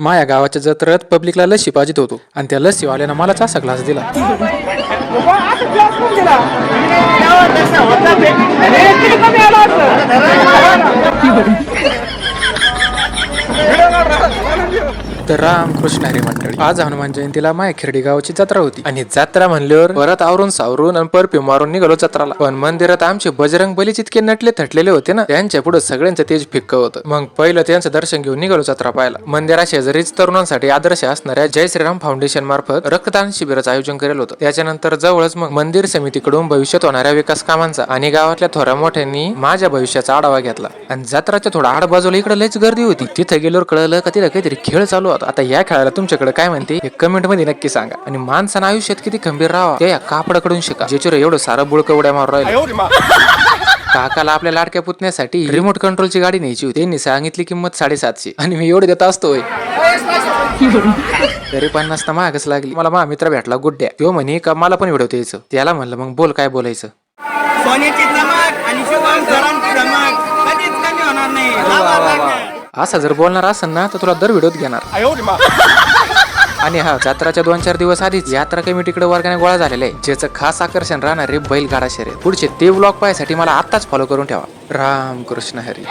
माया गावाच्या जत्रेत पब्लिकला लस्सी पाजित होतो आणि त्या लस्सीवाल्यानं मलाच असा ग्लास दिला. तर रामकृष्ण हरी मंडळी, आज हनुमान जयंतीला माया खिरडी गावाची जत्रा होती आणि जत्रा म्हणल्यावर परत आवरून सावरून आणि परफ्यूम मारून निघालो जत्राला. पण मंदिरात आमचे बजरंग बलीच इतके नटले थटलेले होते ना, त्यांच्या पुढे सगळ्यांचं तेज फिक्क होतं. मग पहिलं त्यांचं दर्शन घेऊन निघालो जत्रा पाहायला. मंदिरा शेजारीच तरुणांसाठी आदर्श असणाऱ्या जय श्रीराम फाउंडेशन मार्फत रक्तदान शिबिराचं आयोजन केलेलं होतं. त्याच्यानंतर जवळच मग मंदिर समितीकडून भविष्यात होणाऱ्या विकास कामांचा आणि गावातल्या थोड्या मोठ्यांनी माझ्या भविष्याचा आढावा घेतला. आणि जत्राच्या थोडा आड बाजूला इकडे लयच गर्दी होती. तिथे गेल्यावर कळलं का तिला काहीतरी खेळ चालू होता. आता या खेळाला तुमच्याकडे काय म्हणते हे कमेंट मध्ये नक्की सांगा. आणि माणसानं आयुष्यात किती खंबीर राहावा ते या कापडाकडून शिका, ज्याच्यावर एवढं सारं बुळकं उड्या मारून राहिलं. काकाला आपल्या लाडक्या पुतण्यासाठी रिमोट कंट्रोलची गाडी न्यायची होती. त्यांनी सांगितली किंमत 750 आणि मी एवढे देत असतोय. तरी 50 तर महागच लागली. मला माझा मित्र भेटला गुड्ड्या, तो म्हणे का मला पण व्हिडिओ द्यायचं. त्याला म्हणलं मग बोल काय बोलायचं. सोन्याची चमक आणि शुभम सरांची चमक कधीच कमी होणार नाही. असं जर बोलणार असेल ना तर तुला दर व्हिडिओत घेणार. आणि हा जत्राच्या 2-4 दिवस आधीच यात्रा कमिटीकडे वर्गाने गोळा झालेला आहे, ज्याचं खास आकर्षण राहणार आहे बैलगाडा शर्यत. पुढचे ते व्लॉग पाहायसाठी मला आत्ताच फॉलो करून ठेवा. रामकृष्ण हरी.